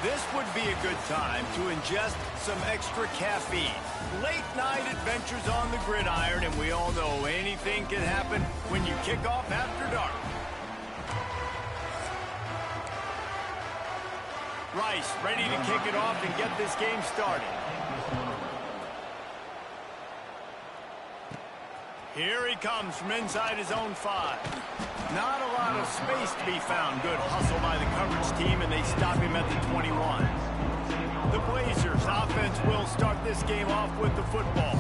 This would be a good time to ingest some extra caffeine. Late night adventures on the gridiron, and we all know anything can happen when you kick off after dark. Rice ready to kick it off and get this game started. Here he comes from inside his own 5. Not a lot of space to be found. Good hustle by the coverage team, and they stop him at the 21. The Blazers offense will start this game off with the football.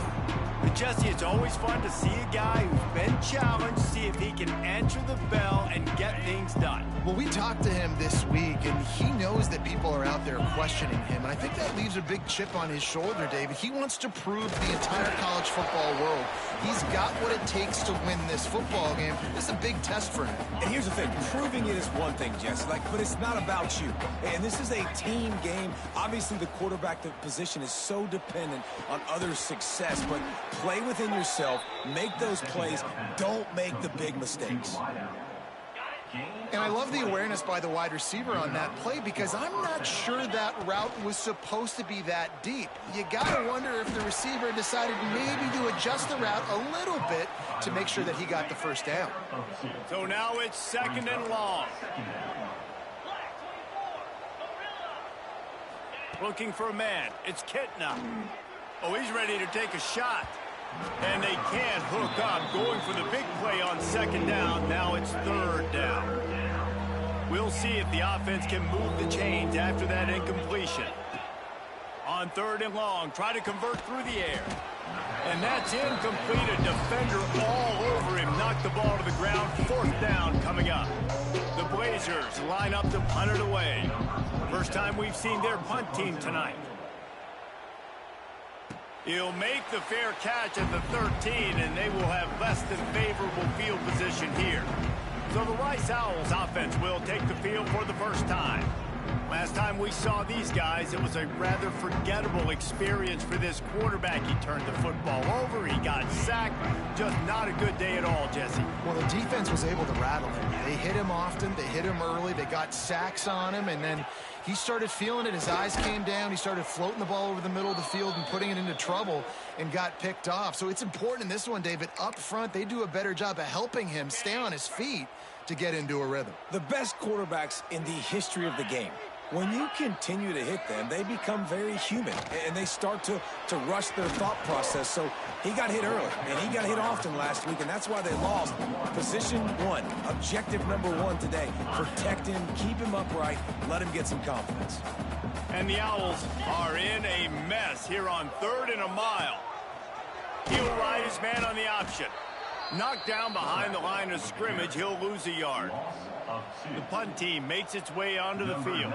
But Jesse, it's always fun to see a guy who's been challenged, see if he can answer the bell and get things done. Well, we talked to him this week, and he knows that people are out there questioning him. And I think that leaves a big chip on his shoulder, David. He wants to prove to the entire college football world he's got what it takes to win this football game. This is a big test for him. And here's the thing. Proving it is one thing, Jesse, but it's not about you. And this is a team game. Obviously, the quarterback position is so dependent on others' success, but play within yourself, make those plays, don't make the big mistakes. And I love the awareness by the wide receiver on that play because I'm not sure that route was supposed to be that deep. You got to wonder if the receiver decided maybe to adjust the route a little bit to make sure that he got the first down. So now it's 2nd and long. Looking for a man. It's Kitna. Oh, he's ready to take a shot. And they can't hook up. Going for the big play on 2nd down. Now it's 3rd down. We'll see if the offense can move the chains after that incompletion. On 3rd and long, try to convert through the air. And that's incomplete. A defender all over him. Knocked the ball to the ground. 4th down coming up. The Blazers line up to punt it away. First time we've seen their punt team tonight. He'll make the fair catch at the 13, and they will have less than favorable field position here. So the Rice Owls offense will take the field for the first time. Last time we saw these guys, it was a rather forgettable experience for this quarterback. He turned the football over, he got sacked. Just not a good day at all, Jesse. Well, the defense was able to rattle him. They hit him often, they hit him early, they got sacks on him, and then he started feeling it. His eyes came down. He started floating the ball over the middle of the field and putting it into trouble and got picked off. So it's important in this one, David. Up front, they do a better job of helping him stay on his feet to get into a rhythm. The best quarterbacks in the history of the game, when you continue to hit them, they become very human, and they start to rush their thought process. So he got hit early, and he got hit often last week, and that's why they lost. Position 1, objective number 1 today. Protect him, keep him upright, let him get some confidence. And the Owls are in a mess here on 3rd and a mile. He'll ride his man on the option. Knocked down behind the line of scrimmage, he'll lose a yard. The punt team makes its way onto the field.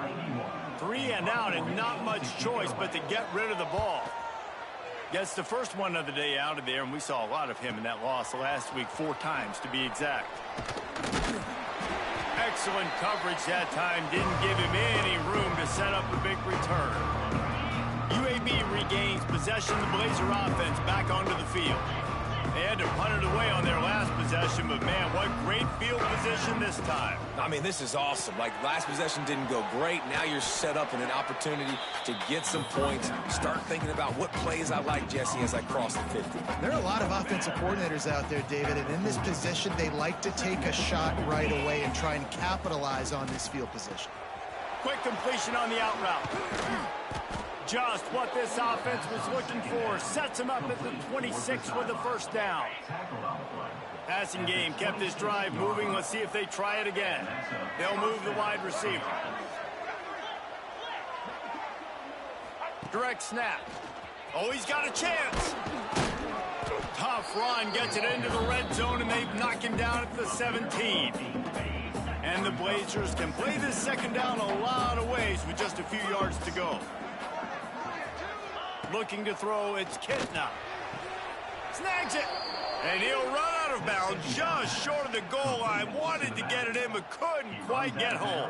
3 and out, and not much choice but to get rid of the ball. Gets the first one of the day out of there, and we saw a lot of him in that loss last week, 4 times to be exact. Excellent coverage that time. Didn't give him any room to set up a big return. UAB regains possession. The Blazer offense back onto the field. They had to punt it away on their last possession, but man, what great field position this time. I mean, this is awesome. Like, last possession didn't go great. Now you're set up in an opportunity to get some points. Start thinking about what plays I like, Jesse, as I cross the 50. There are a lot of offensive coordinators out there, David, and in this position, they like to take a shot right away and try and capitalize on this field position. Quick completion on the out route. Just what this offense was looking for. Sets him up at the 26 for the first down. Passing game kept this drive moving. Let's see if they try it again. They'll move the wide receiver. Direct snap. Oh, he's got a chance. Tough run, gets it into the red zone, and they knock him down at the 17. And the Blazers can play this 2nd down a lot of ways with just a few yards to go. Looking to throw, it's Kitna. Snags it. And he'll run out of bounds just short of the goal line. Wanted to get it in, but couldn't quite get home.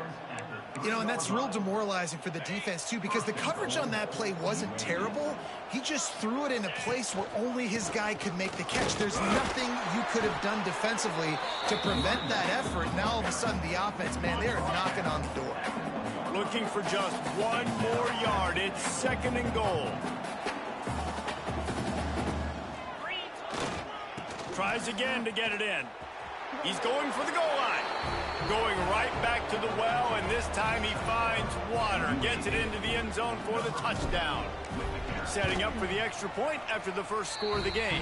You know, and that's real demoralizing for the defense, too, because the coverage on that play wasn't terrible. He just threw it in a place where only his guy could make the catch. There's nothing you could have done defensively to prevent that effort. Now, all of a sudden, the offense, man, they're knocking on the door. looking for just one more yard. It's 2nd and goal. Tries again to get it in. He's going for the goal line. Going right back to the well, and this time he finds water. Gets it into the end zone for the touchdown. Setting up for the extra point after the first score of the game.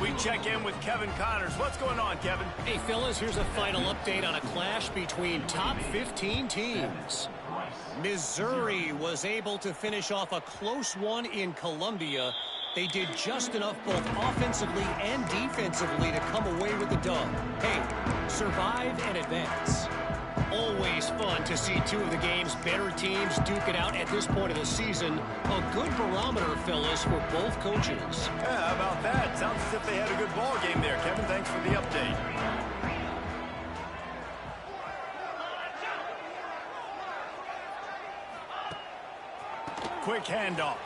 We check in with Kevin Connors. What's going on, Kevin? Hey, fellas, here's a final update on a clash between top 15 teams. Missouri was able to finish off a close one in Columbia. They did just enough both offensively and defensively to come away with the dub. Hey, survive and advance. Always fun to see two of the game's better teams duke it out at this point of the season. A good barometer, fellas, for both coaches. Yeah, how about that? Sounds as if they had a good ball game there, Kevin. Thanks for the update. Quick handoff.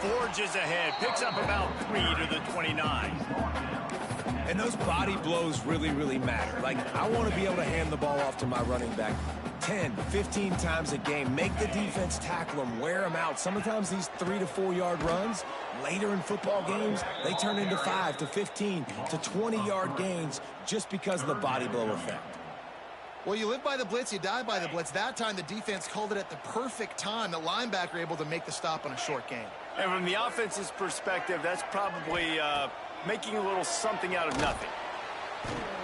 Forges ahead. Picks up about 3 to the 29. And those body blows really, really matter. Like, I want to be able to hand the ball off to my running back 10, 15 times a game. Make the defense tackle them, wear them out. Sometimes these 3 to 4 yard runs, later in football games, they turn into 5 to 15 to 20 yard gains just because of the body blow effect. Well, you live by the blitz, you die by the blitz. That time, the defense called it at the perfect time. The linebacker able to make the stop on a short gain. And from the offense's perspective, that's probably making a little something out of nothing.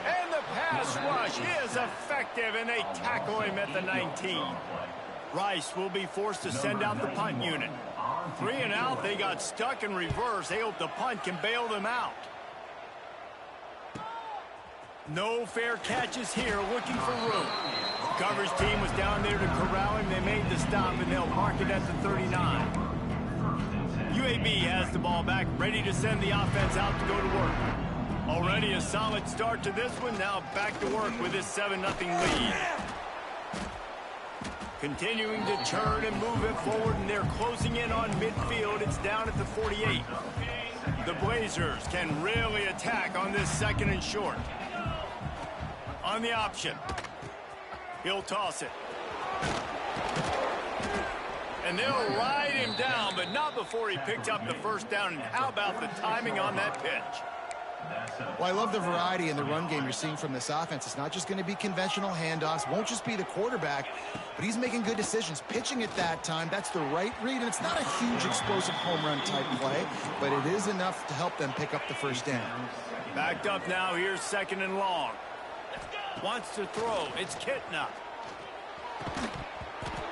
And the pass rush is effective, and they tackle him at the 19. Rice will be forced to send out the punt unit. 3 and out, they got stuck in reverse. They hope the punt can bail them out. No fair catches here, looking for room. Coverage team was down there to corral him. They made the stop, and they'll mark it at the 39. UAB has the ball back, ready to send the offense out to go to work. Already a solid start to this one. Now back to work with this 7-0 lead. Continuing to turn and move it forward, and they're closing in on midfield. It's down at the 48. The Blazers can really attack on this 2nd and short. On the option. He'll toss it. And they'll ride him down, but not before he picked up the first down. And how about the timing on that pitch? Well, I love the variety in the run game you're seeing from this offense. It's not just going to be conventional handoffs. Won't just be the quarterback, but he's making good decisions. Pitching at that time, that's the right read. And it's not a huge explosive home run type play, but it is enough to help them pick up the first down. Backed up now. Here's 2nd and long. Wants to throw. It's Kitna.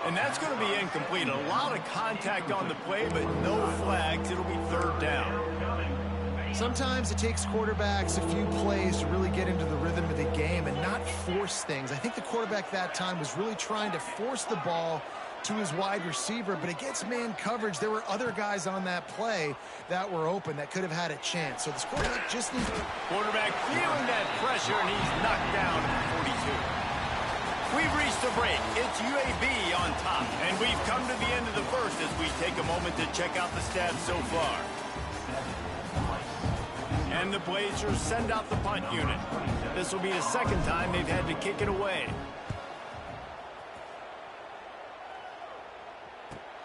And that's going to be incomplete. A lot of contact on the play, but no flags. It'll be 3rd down. Sometimes it takes quarterbacks a few plays to really get into the rhythm of the game and not force things. I think the quarterback that time was really trying to force the ball to his wide receiver, but against man coverage, there were other guys on that play that were open that could have had a chance. So this quarterback just needs... Quarterback feeling that pressure, and he's knocked down at the 42. We've reached a break. It's UAB on top, and we've come to the end of the first as we take a moment to check out the stats so far. And the Blazers send out the punt unit. This will be the 2nd time they've had to kick it away.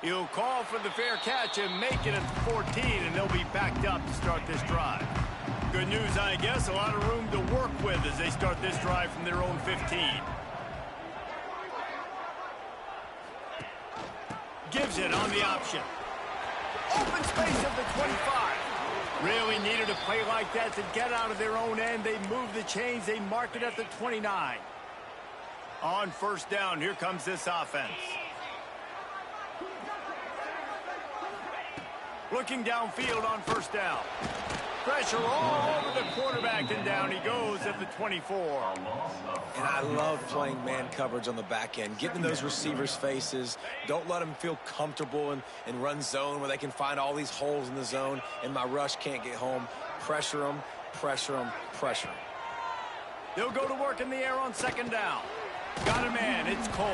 He'll call for the fair catch and make it at 14, and they'll be backed up to start this drive. Good news, I guess, a lot of room to work with as they start this drive from their own 15. Gives it on the option. Open space at the 25. Really needed a play like that to get out of their own end. They move the chains. They mark it at the 29. On 1st down, here comes this offense. Looking downfield on 1st down. Pressure all over the quarterback, and down he goes at the 24. And I love playing man coverage on the back end, getting in those receivers' faces. Don't let them feel comfortable and run zone where they can find all these holes in the zone, and my rush can't get home. Pressure them, pressure them, pressure them. They'll go to work in the air on 2nd down. Got a man, it's Cole.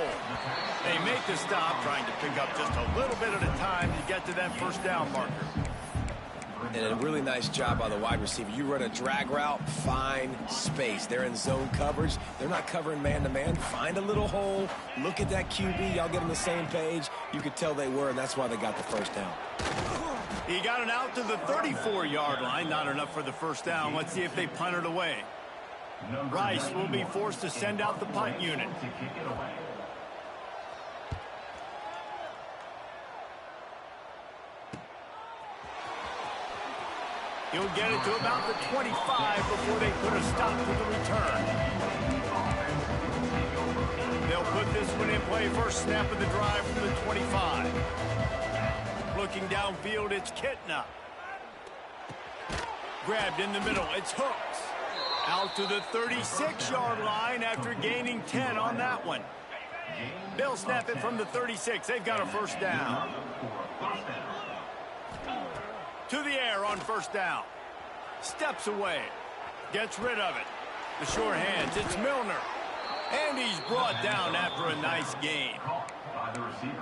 They make the stop, trying to pick up just a little bit at a time to get to that 1st down marker. And a really nice job by the wide receiver. You run a drag route, find space. They're in zone coverage. They're not covering man-to-man. Find a little hole. Look at that QB. Y'all get on the same page. You could tell they were, and that's why they got the first down. He got it out to the 34-yard line. Not enough for the first down. Let's see if they punt it away. Rice will be forced to send out the punt unit. He'll get it to about the 25 before they put a stop to the return. They'll put this one in play. First snap of the drive from the 25. Looking downfield, it's Kitna. Grabbed in the middle, it's Hooks. Out to the 36-yard line after gaining 10 on that one. They'll snap it from the 36. They've got a first down. To the air on first down. Steps away. Gets rid of it. The short hands, it's Milner. And he's brought down after a nice gain.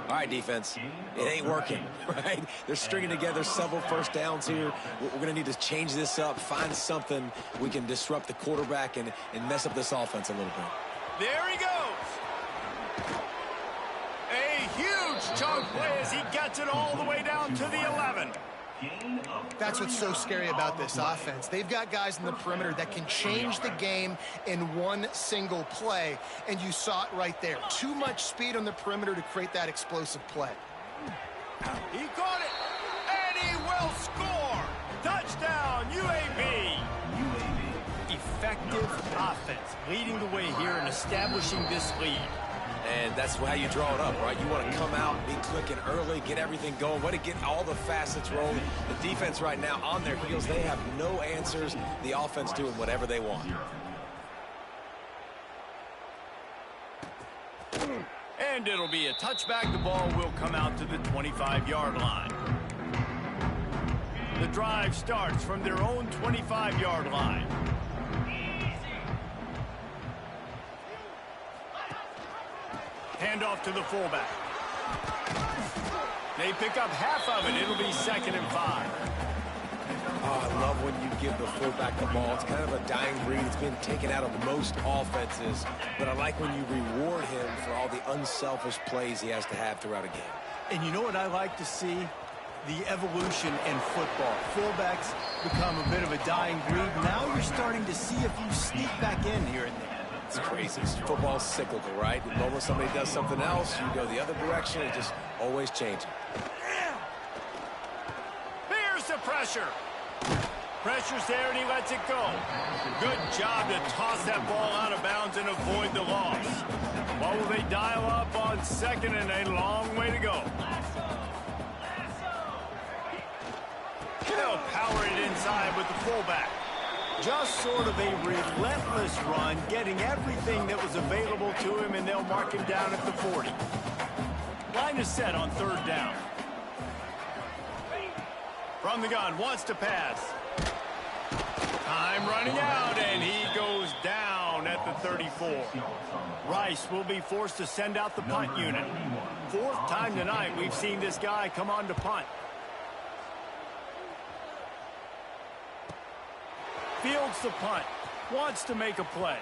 All right, defense, it ain't working, right? They're stringing together several first downs here. We're going to need to change this up, find something we can disrupt the quarterback and mess up this offense a little bit. There he goes. A huge chunk play as he gets it all the way down to the 11. That's what's so scary about this offense. They've got guys in the perimeter that can change the game in one single play, and you saw it right there. Too much speed on the perimeter to create that explosive play. He caught it, and he will score. Touchdown, UAB. Effective offense, leading the way here and establishing this lead. And that's how you draw it up, right? You want to come out, be clicking early, get everything going, want to get all the facets rolling. The defense right now on their heels, they have no answers. The offense doing whatever they want. And it'll be a touchback. The ball will come out to the 25-yard line. The drive starts from their own 25-yard line. Handoff to the fullback. They pick up half of it. It'll be 2nd and 5. Oh, I love when you give the fullback the ball. It's kind of a dying breed. It's been taken out of most offenses. But I like when you reward him for all the unselfish plays he has to have throughout a game. And you know what I like to see? The evolution in football. Fullbacks become a bit of a dying breed. Now you're starting to see a few sneak back in here and there. It's crazy. Football's cyclical, right? The moment somebody does something else, you go the other direction. It's just always changing. Here's the pressure. Pressure's there, and he lets it go. Good job to toss that ball out of bounds and avoid the loss. What will they dial up on 2nd and a long way to go? They'll power it inside with the fullback. Just sort of a relentless run, getting everything that was available to him, and they'll mark him down at the 40. Line is set on 3rd down. From the gun, wants to pass. Time running out, and he goes down at the 34. Rice will be forced to send out the punt unit. 4th time tonight we've seen this guy come on to punt. Fields the punt. Wants to make a play.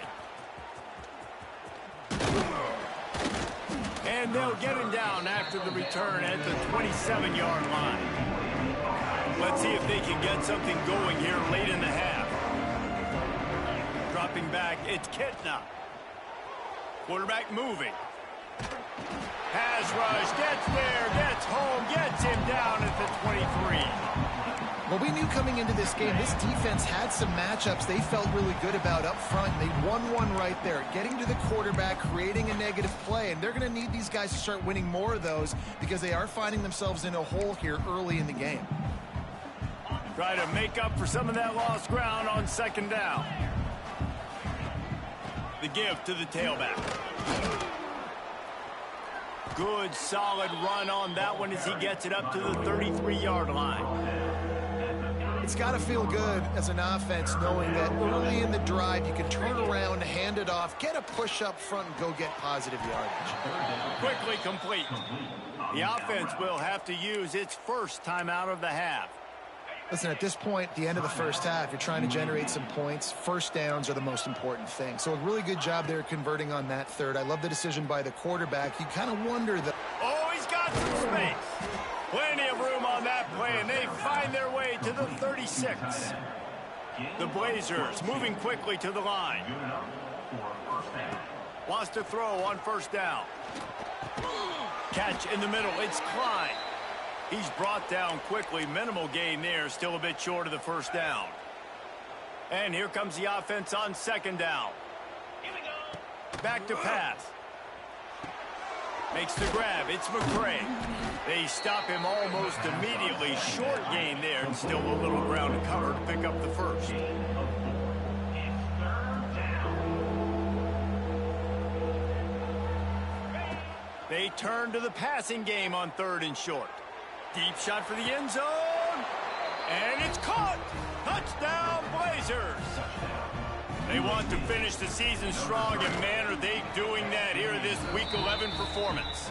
And they'll get him down after the return at the 27-yard line. Let's see if they can get something going here late in the half. Dropping back, it's Kitna. Quarterback moving. Pass rush, gets there, gets home, gets him down at the 23. Well, we knew coming into this game, this defense had some matchups they felt really good about up front. They won one right there, getting to the quarterback, creating a negative play, and they're going to need these guys to start winning more of those because they are finding themselves in a hole here early in the game. Try to make up for some of that lost ground on 2nd down. The give to the tailback. Good, solid run on that one as he gets it up to the 33-yard line. It's got to feel good as an offense knowing that early in the drive you can turn around, hand it off, get a push up front, and go get positive yardage. Quickly complete. The offense will have to use its first timeout of the half. Listen, at this point, the end of the first half, you're trying to generate some points. First downs are the most important thing. So a really good job there converting on that third. I love the decision by the quarterback. You kind of wonder that. Oh, he's got some space. Plenty of room on that play, and they find their way to the 36. The Blazers moving quickly to the line. Wants to throw on first down. Catch in the middle. It's Klein. He's brought down quickly. Minimal gain there. Still a bit short of the first down. And here comes the offense on second down. Back to pass. Makes the grab. It's McCray. They stop him almost immediately. Short gain there, and still a little ground to cover to pick up the first. They turn to the passing game on third and short. Deep shot for the end zone. And it's caught. Touchdown, Blazers. They want to finish the season strong, and man, are they doing that here in this Week 11 performance.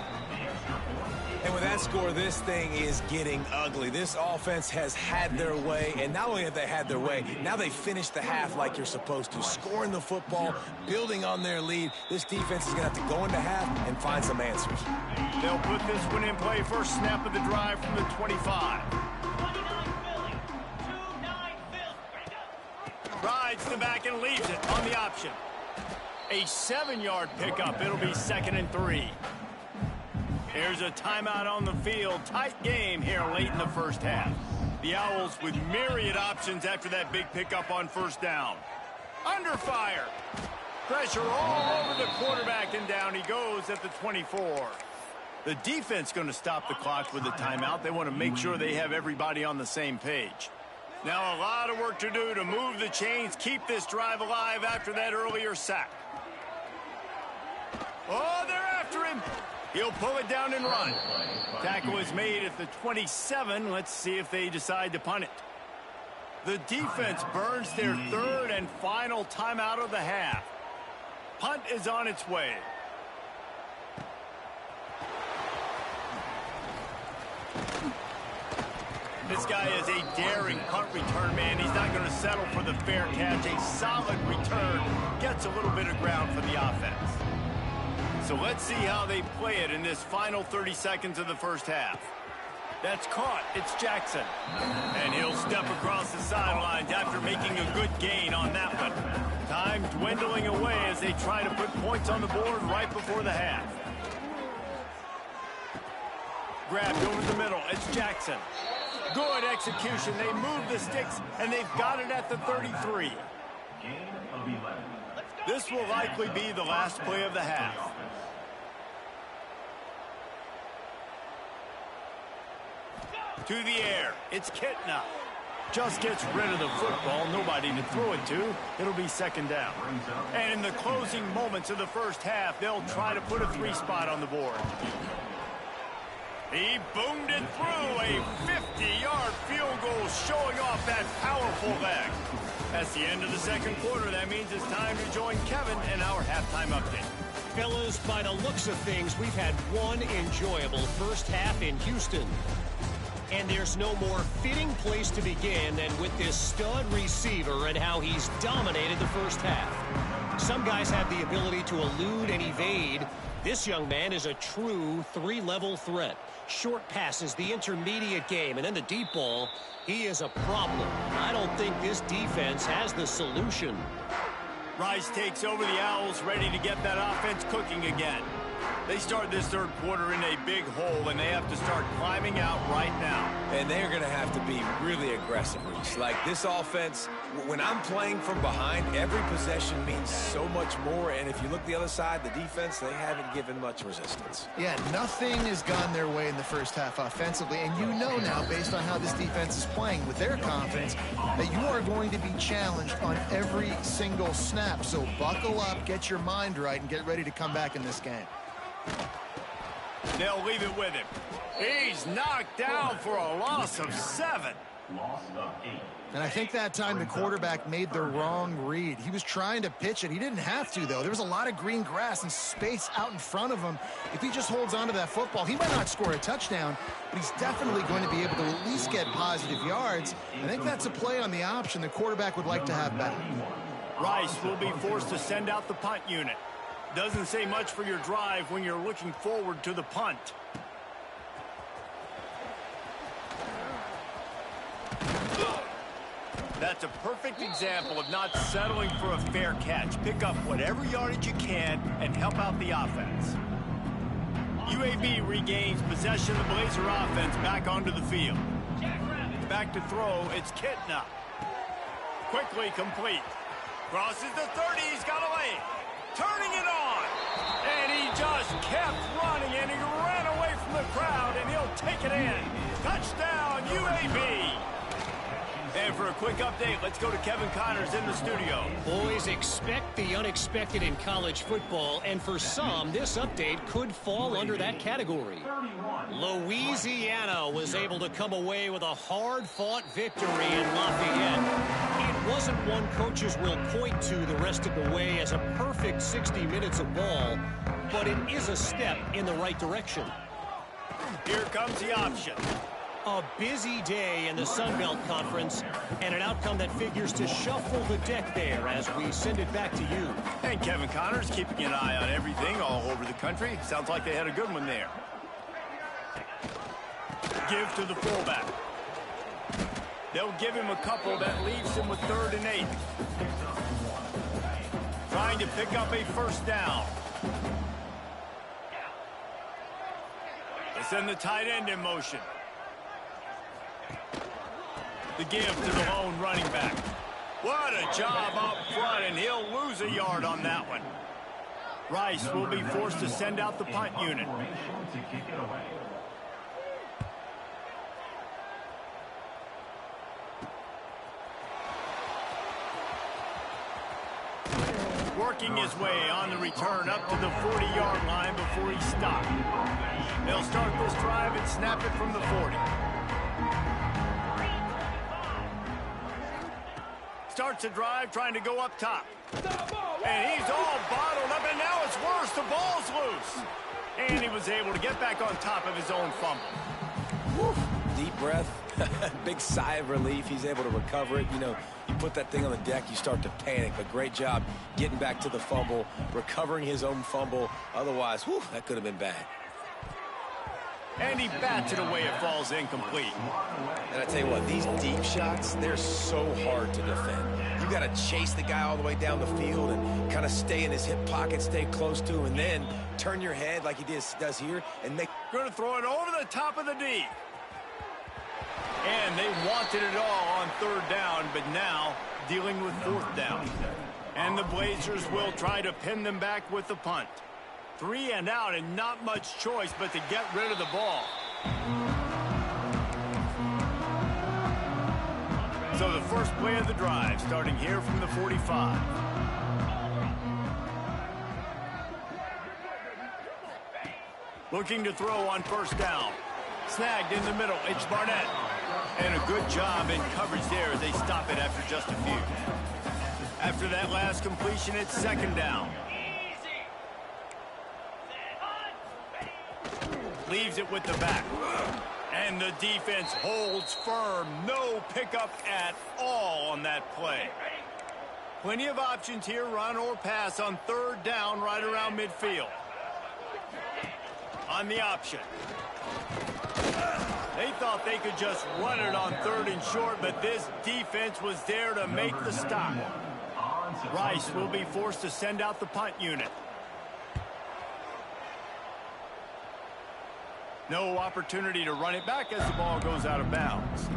And with that score, this thing is getting ugly. This offense has had their way, and not only have they had their way, now they finished the half like you're supposed to, scoring the football, building on their lead. This defense is going to have to go into half and find some answers. They'll put this one in play. First snap of the drive from the 25. Rides the back and leaves it on the option. A 7-yard pickup. It'll be 2nd and 3. Here's a timeout on the field. Tight game here late in the first half. The Owls with myriad options after that big pickup on first down. Under fire. Pressure all over the quarterback, and down he goes at the 24. The defense going to stop the clock with a timeout. They want to make sure they have everybody on the same page. Now a lot of work to do to move the chains, keep this drive alive after that earlier sack. Oh, they're after him. He'll pull it down and run. Tackle is made at the 27. Let's see if they decide to punt it. The defense burns their third and final timeout of the half. Punt is on its way. This guy is a daring punt return man. He's not going to settle for the fair catch. A solid return gets a little bit of ground for the offense. So let's see how they play it in this final 30 seconds of the first half. That's caught. It's Jackson. And he'll step across the sidelines after making a good gain on that one. Time dwindling away as they try to put points on the board right before the half. Grabbed over the middle. It's Jackson. Good execution. They move the sticks, and they've got it at the 33. This will likely be the last play of the half. To the air. It's Kitna. Just gets rid of the football. Nobody to throw it to. It'll be 2nd down. And in the closing moments of the first half, they'll try to put a 3-spot on the board. He boomed it through. A 50-yard field goal showing off that powerful leg. That's the end of the second quarter. That means it's time to join Kevin in our halftime update. Fellas, by the looks of things, we've had one enjoyable first half in Houston. And there's no more fitting place to begin than with this stud receiver and how he's dominated the first half. Some guys have the ability to elude and evade. This young man is a true 3-level threat. Short passes, the intermediate game, and then the deep ball. He is a problem. I don't think this defense has the solution. Rice takes over the Owls, ready to get that offense cooking again. They start this third quarter in a big hole, and they have to start climbing out right now. And they're going to have to be really aggressive, Reese. Like this offense, when I'm playing from behind, every possession means so much more. And if you look the other side, the defense, they haven't given much resistance. Yeah, nothing has gone their way in the first half offensively. And you know now, based on how this defense is playing with their confidence, that you are going to be challenged on every single snap. So buckle up, get your mind right, and get ready to come back in this game. They'll leave it with him. He's knocked down for a loss of 7. And I think that time the quarterback made the wrong read. He was trying to pitch it. He didn't have to, though. There was a lot of green grass and space out in front of him. If he just holds on to that football, he might not score a touchdown, but he's definitely going to be able to at least get positive yards. I think that's a play on the option the quarterback would like to have back. Rice will be forced to send out the punt unit. Doesn't say much for your drive when you're looking forward to the punt. That's a perfect example of not settling for a fair catch. Pick up whatever yardage you can and help out the offense. UAB regains possession of the Blazer offense back onto the field. Back to throw, it's Kitna. Quickly complete. Crosses the 30, he's got a lane. Turning it on. And he just kept running, and he ran away from the crowd, and he'll take it in. Touchdown, UAB. And for a quick update, let's go to Kevin Connors in the studio. Boys, expect the unexpected in college football, and for some, this update could fall under that category. Louisiana was able to come away with a hard-fought victory in Lafayette. It wasn't one coaches will point to the rest of the way as a perfect 60 minutes of ball, but it is a step in the right direction. Here comes the option. A busy day in the Sun Belt Conference, and an outcome that figures to shuffle the deck there as we send it back to you. And Kevin Connors keeping an eye on everything all over the country. Sounds like they had a good one there. Give to the fullback. They'll give him a couple that leaves him with 3rd and 8. Trying to pick up a first down. They send the tight end in motion. The give to the lone running back. What a job up front, and he'll lose a yard on that one. Rice will be forced to send out the punt unit. Working his way on the return up to the 40-yard line before he stopped. They'll start this drive and snap it from the 40. Starts a drive trying to go up top. And he's all bottled up, and now it's worse. The ball's loose. And he was able to get back on top of his own fumble. Whew. Deep breath. Big sigh of relief. He's able to recover it. You know, you put that thing on the deck, you start to panic. But great job getting back to the fumble, recovering his own fumble. Otherwise, whew, that could have been bad. And he bats it away. It falls incomplete. And I tell you what, these deep shots, they're so hard to defend. You got to chase the guy all the way down the field and kind of stay in his hip pocket, stay close to him, and then turn your head like he does here and make. Going to throw it over the top of the D. And they wanted it all on 3rd down, but now dealing with 4th down. And the Blazers will try to pin them back with the punt. 3 and out, and not much choice but to get rid of the ball. So the first play of the drive, starting here from the 45. Looking to throw on 1st down. Snagged in the middle, it's Barnett. And a good job in coverage there as they stop it after just a few. After that last completion, it's 2nd down. Leaves it with the back. And the defense holds firm. No pickup at all on that play. Plenty of options here, run or pass on 3rd down right around midfield. On the option. They thought they could just run it on 3rd and short, but this defense was there to make the stop. Rice will be forced to send out the punt unit. No opportunity to run it back as the ball goes out of bounds.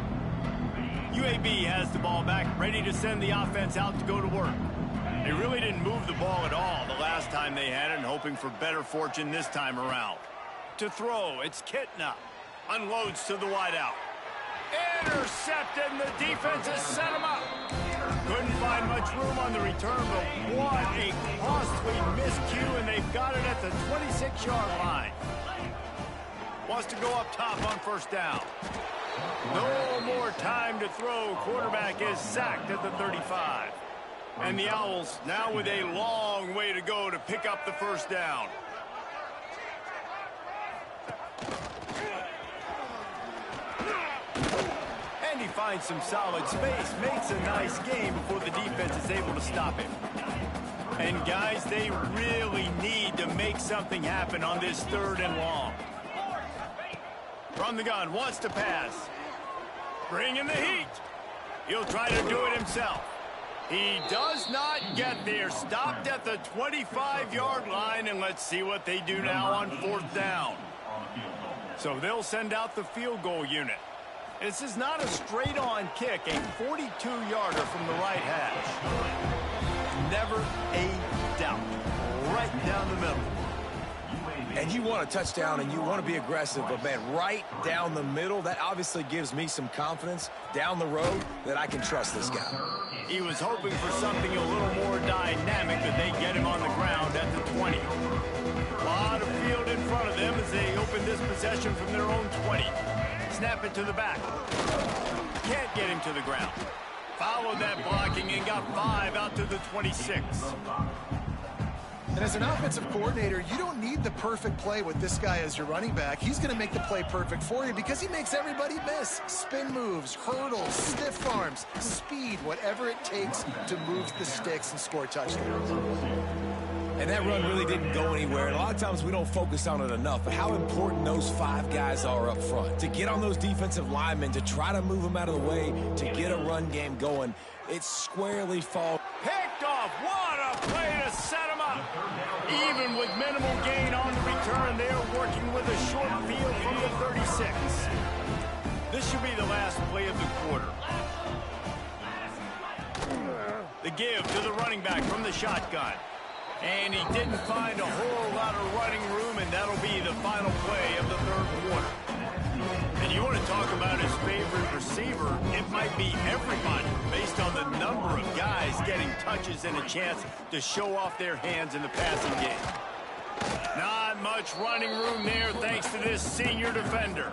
UAB has the ball back, ready to send the offense out to go to work. They really didn't move the ball at all the last time they had it, and hoping for better fortune this time around. To throw, it's Kitna. Unloads to the wideout. Intercepted, and the defense has set him up. Couldn't find much room on the return, but what a costly miscue, and they've got it at the 26-yard line. Wants to go up top on 1st down. No more time to throw. Quarterback is sacked at the 35. And the Owls now with a long way to go to pick up the first down. And he finds some solid space, makes a nice game before the defense is able to stop him. And guys, they really need to make something happen on this 3rd and long. From the gun, wants to pass. Bring in the heat. He'll try to do it himself. He does not get there. Stopped at the 25-yard line, and let's see what they do now on 4th down. So they'll send out the field goal unit. This is not a straight-on kick, a 42-yarder from the right hash. Never a doubt. Right down the middle. And you want a touchdown and you want to be aggressive, but man, right down the middle, that obviously gives me some confidence down the road that I can trust this guy. He was hoping for something a little more dynamic, but they get him on the ground at the 20. A lot of field in front of them as they open this possession from their own 20. Snap it to the back. Can't get him to the ground. Followed that blocking and got 5 out to the 26. And as an offensive coordinator, you don't need the perfect play with this guy as your running back. He's going to make the play perfect for you because he makes everybody miss. Spin moves, hurdles, stiff arms, speed, whatever it takes to move the sticks and score touchdowns. And that run really didn't go anywhere. And a lot of times we don't focus on it enough, but how important those 5 guys are up front. To get on those defensive linemen, to try to move them out of the way, to get a run game going, it squarely falls. Picked off. What a play to set him up. Even with minimal gain on the return, they're working with a short field from the 36. This should be the last play of the quarter. The give to the running back from the shotgun. And he didn't find a whole lot of running room, and that'll be the final play of the 3rd quarter. And you want to talk about his favorite receiver, it might be everybody based on the number of guys getting touches and a chance to show off their hands in the passing game. Not much running room there thanks to this senior defender.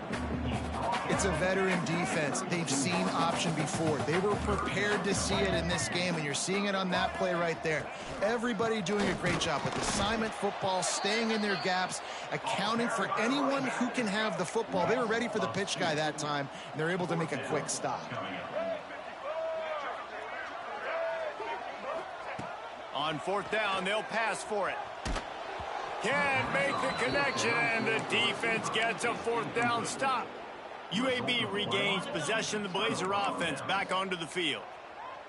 It's a veteran defense. They've seen option before. They were prepared to see it in this game, and you're seeing it on that play right there. Everybody doing a great job with assignment football, staying in their gaps, accounting for anyone who can have the football. They were ready for the pitch guy that time, and they're able to make a quick stop. On 4th down, they'll pass for it. Can't make the connection, and the defense gets a 4th down stop. UAB regains possession of the Blazer offense back onto the field.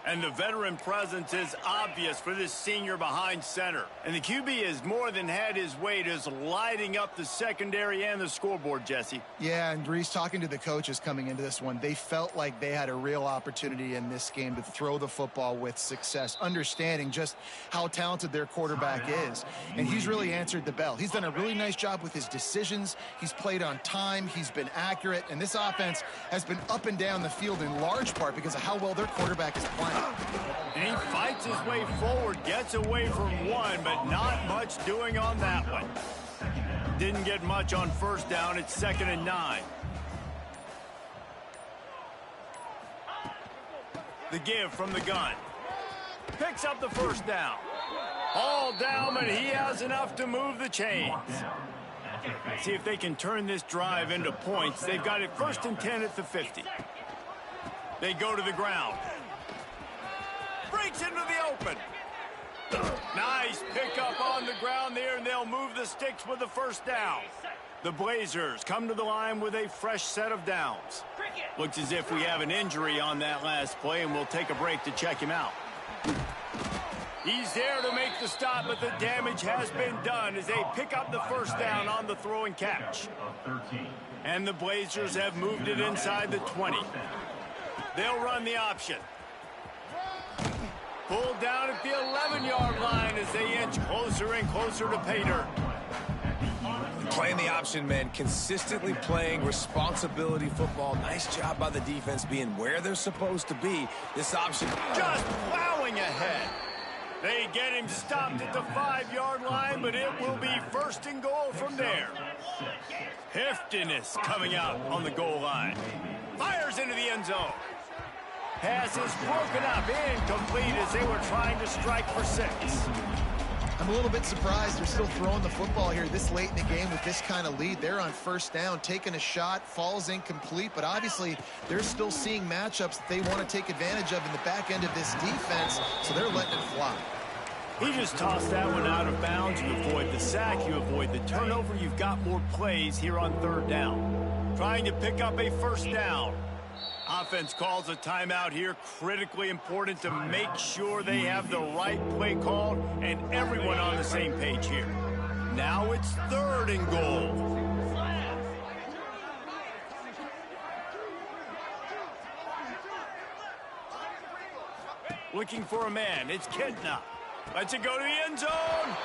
And the veteran presence is obvious for this senior behind center. And the QB has more than had his way, just lighting up the secondary and the scoreboard, Jesse. Yeah, and Reese, talking to the coaches coming into this one, they felt like they had a real opportunity in this game to throw the football with success, understanding just how talented their quarterback is. And he's really answered the bell. He's done a really nice job with his decisions. He's played on time. He's been accurate. And this offense has been up and down the field in large part because of how well their quarterback is playing. And he fights his way forward, gets away from one, but not much doing on that one. Didn't get much on 1st down. It's 2nd and 9. The give from the gun. Picks up the 1st down. All down, but he has enough to move the chains. See if they can turn this drive into points. They've got it 1st and 10 at the 50. They go to the ground. Breaks into the open. Nice pickup on the ground there, and they'll move the sticks with the 1st down. The Blazers come to the line with a fresh set of downs. Looks as if we have an injury on that last play, and we'll take a break to check him out. He's there to make the stop, but the damage has been done as they pick up the 1st down on the throw and catch. And the Blazers have moved it inside the 20. They'll run the option. Pulled down at the 11-yard line as they inch closer and closer to pay dirt. Playing the option, man, consistently playing responsibility football. Nice job by the defense being where they're supposed to be. This option just plowing ahead. They get him stopped at the 5-yard line, but it will be 1st and goal from there. Heftiness coming out on the goal line. Fires into the end zone. Pass is broken up, incomplete as they were trying to strike for 6. I'm a little bit surprised they're still throwing the football here this late in the game with this kind of lead. They're on first down, taking a shot, falls incomplete, but obviously they're still seeing matchups that they want to take advantage of in the back end of this defense, so they're letting it fly. He just tossed that one out of bounds. You avoid the sack, you avoid the turnover. You've got more plays here on third down. Trying to pick up a first down. Offense calls a timeout here. Critically important to make sure they have the right play called and everyone on the same page here. Now it's 3rd and goal. Looking for a man. It's Kitna. Lets it go to the end zone.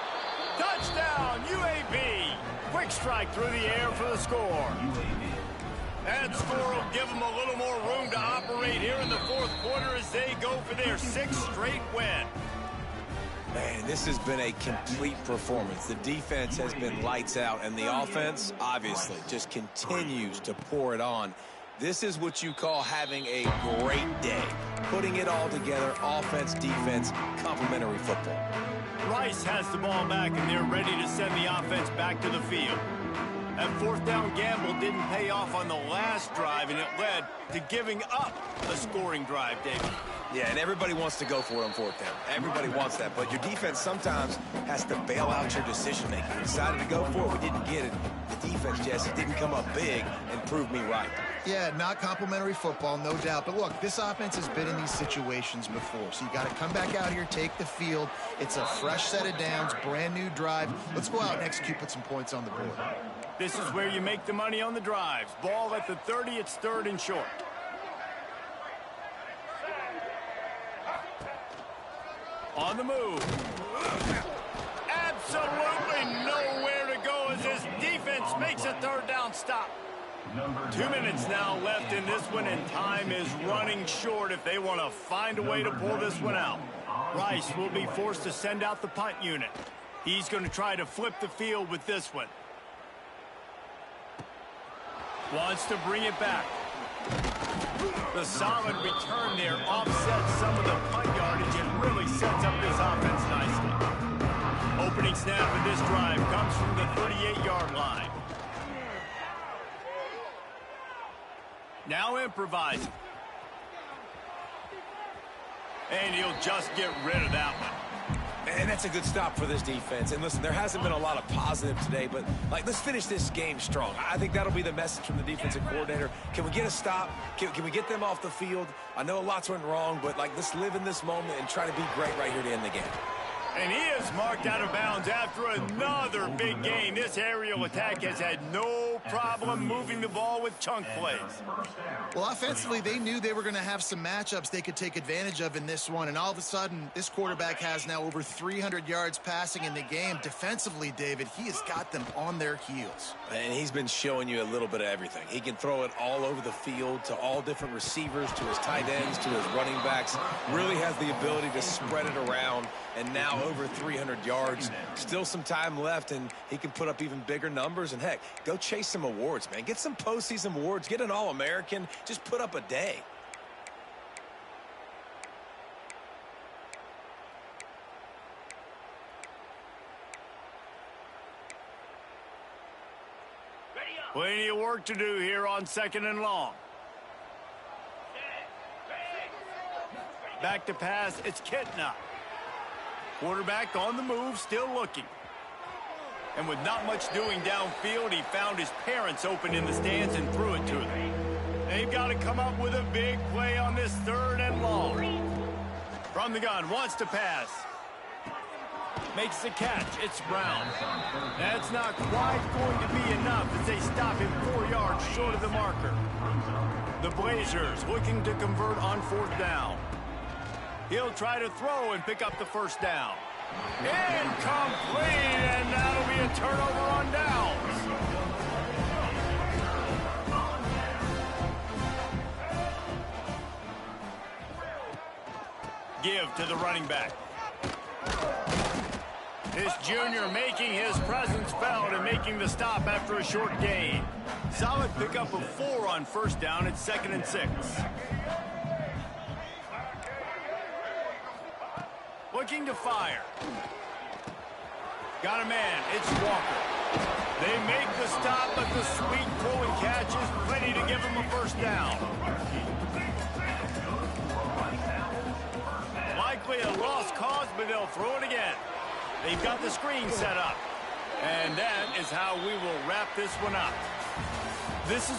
Touchdown, UAB. Quick strike through the air for the score. That score will give them a little more room to operate here in the 4th quarter as they go for their 6th straight win. Man, this has been a complete performance. The defense has been lights out, and the offense, obviously, just continues to pour it on. This is what you call having a great day. Putting it all together, offense, defense, complementary football. Rice has the ball back, and they're ready to send the offense back to the field. That 4th down gamble didn't pay off on the last drive, and it led to giving up a scoring drive, David. Yeah, and everybody wants to go for it on 4th down. Everybody wants that, but your defense sometimes has to bail out your decision-making. We decided to go for it, we didn't get it. The defense, Jesse, didn't come up big and prove me right. Yeah, not complimentary football, no doubt. But look, this offense has been in these situations before. So you got to come back out here, take the field. It's a fresh set of downs, brand new drive. Let's go out and execute, put some points on the board. This is where you make the money on the drives. Ball at the 30, it's 3rd and short. On the move. Absolutely nowhere to go as this defense makes a 3rd down stop. 2 minutes now left in this one, and time is running short if they want to find a way to pull this one out. Rice will be forced to send out the punt unit. He's going to try to flip the field with this one. Wants to bring it back. The solid return there offsets some of the punt yardage and really sets up this offense nicely. Opening snap of this drive comes from the 38-yard line. Now improvising. And he'll just get rid of that one. And that's a good stop for this defense. And listen, there hasn't been a lot of positive today, but let's finish this game strong. I think that'll be the message from the defensive coordinator. Can we get a stop? Can we get them off the field? I know lots went wrong, but let's live in this moment and try to be great right here to end the game. And he is marked out of bounds after another big gain. This aerial attack has had no problem moving the ball with chunk plays. Well, offensively, they knew they were going to have some matchups they could take advantage of in this one. And all of a sudden, this quarterback has now over 300 yards passing in the game. Defensively, David, he has got them on their heels. And he's been showing you a little bit of everything. He can throw it all over the field to all different receivers, to his tight ends, to his running backs. Really has the ability to spread it around. And now over 300 yards. Still some time left, and he can put up even bigger numbers. And, heck, go chase some awards, man. Get some postseason awards. Get an All-American. Just put up a day. Plenty of work to do here on 2nd and long. Back to pass, it's Kitna. Quarterback on the move, still looking. And with not much doing downfield, he found his parents open in the stands and threw it to them. They've got to come up with a big play on this 3rd and long. From the gun, wants to pass. Makes the catch, it's Brown. That's not quite going to be enough as they stop him 4 yards short of the marker. The Blazers looking to convert on 4th down. He'll try to throw and pick up the 1st down. Incomplete, and that'll be a turnover on downs. Give to the running back. This junior making his presence felt and making the stop after a short gain. Solid pickup of 4 on first down. It's 2nd and 6. Looking to fire. Got a man. It's Walker. They make the stop, but the sweet throw and catch is plenty to give them a first down. Likely a lost cause, but they'll throw it again. They've got the screen set up. And that is how we will wrap this one up. This is